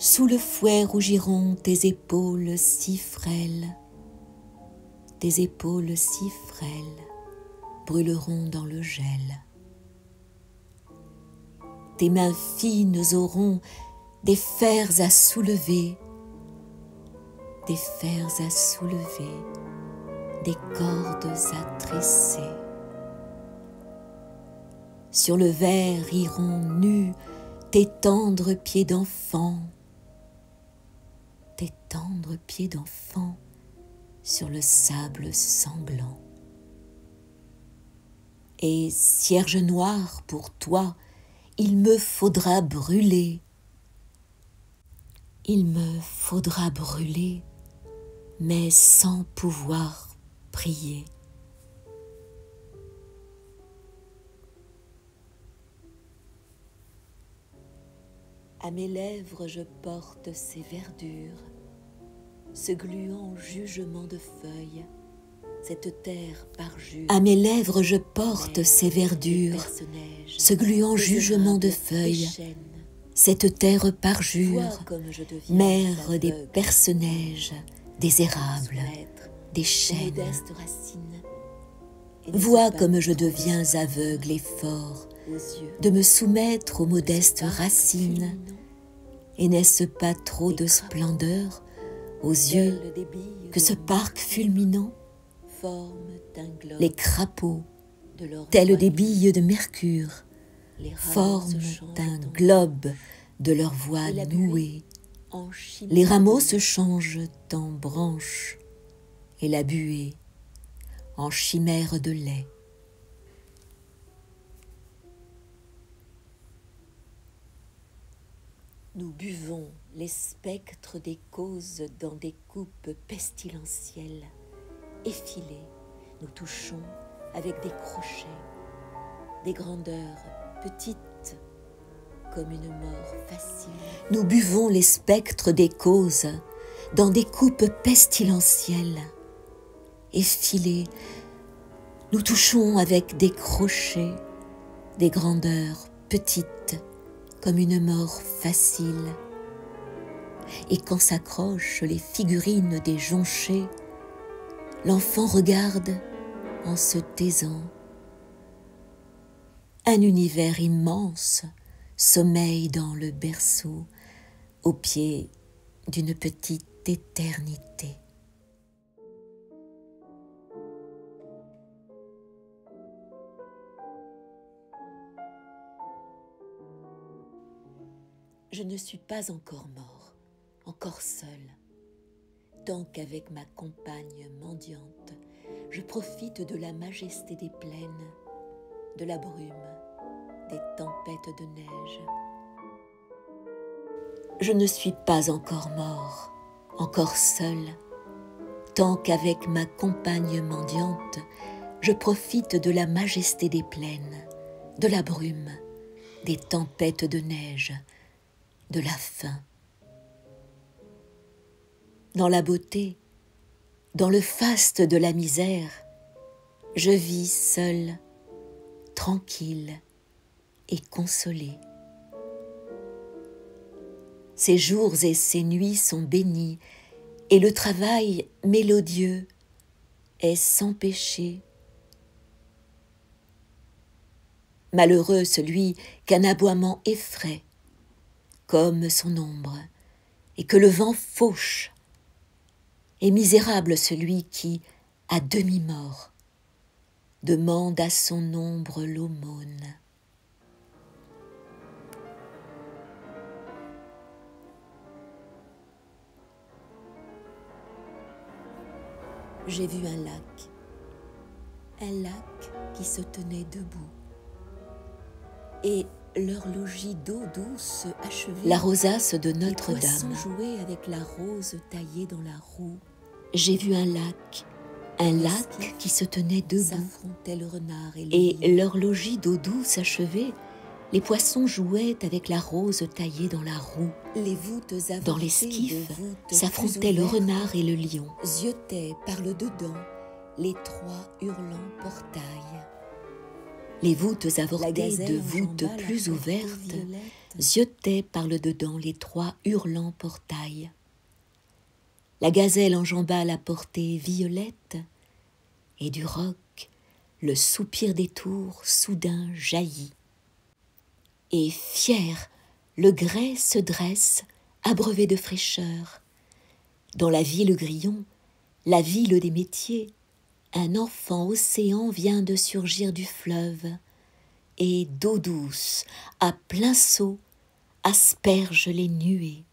Sous le fouet rougiront tes épaules si frêles, tes épaules si frêles brûleront dans le gel. Tes mains fines auront des fers à soulever, des fers à soulever, des cordes à tresser. Sur le verre iront nus tes tendres pieds d'enfant, tes tendres pieds d'enfant sur le sable sanglant. Et cierge noire pour toi, il me faudra brûler. Il me faudra brûler, mais sans pouvoir prier. À mes lèvres je porte ces verdures, ce gluant jugement de feuilles, cette terre parjure. À mes lèvres je porte ces verdures, ce gluant jugement de feuilles, cette terre parjure, mère des perce-neiges, des érables, des chênes. Vois comme je deviens aveugle et fort, de me soumettre aux modestes racines, et n'est-ce pas trop de splendeur aux yeux que ce parc fulminant? Les crapauds, tels des billes de mercure, forment un globe de leur voix nouée. Les rameaux se changent en branches, et la buée en chimère de lait. Nous buvons les spectres des causes dans des coupes pestilentielles. Effilés, nous touchons avec des crochets, des grandeurs petites comme une mort facile. Nous buvons les spectres des causes dans des coupes pestilentielles. Effilés, nous touchons avec des crochets, des grandeurs petites comme une mort facile. Et quand s'accrochent les figurines des jonchés, l'enfant regarde en se taisant. Un univers immense sommeille dans le berceau, au pied d'une petite éternité. Je ne suis pas encore mort, encore seul, tant qu'avec ma compagne mendiante, je profite de la majesté des plaines, de la brume, des tempêtes de neige. Je ne suis pas encore mort, encore seul, tant qu'avec ma compagne mendiante, je profite de la majesté des plaines, de la brume, des tempêtes de neige, de la faim. Dans la beauté, dans le faste de la misère, je vis seul, tranquille et consolé. Ces jours et ces nuits sont bénis, et le travail mélodieux est sans péché. Malheureux celui qu'un aboiement effraie, comme son ombre, et que le vent fauche, et misérable celui qui, à demi-mort, demande à son ombre l'aumône. J'ai vu un lac qui se tenait debout, et leur logis d'eau douce achevée. La rosace de Notre-Dame. Les poissons jouaient avec la rose taillée dans la roue. J'ai vu un lac qui se tenait debout, le renard et leur logis d'eau douce achevée. Les poissons jouaient avec la rose taillée dans la roue. Les voûtes dans l'esquif s'affrontaient le renard et le lion. Ziotaient par le dedans les trois hurlants portails. Les voûtes avortées de voûtes plus ouvertes ziotaient par le dedans les trois hurlants portails. La gazelle enjamba la portée violette, et du roc, le soupir des tours soudain jaillit. Et fier, le grès se dresse, abreuvé de fraîcheur. Dans la ville grillon, la ville des métiers, un enfant océan vient de surgir du fleuve, et d'eau douce, à plein seau, asperge les nuées.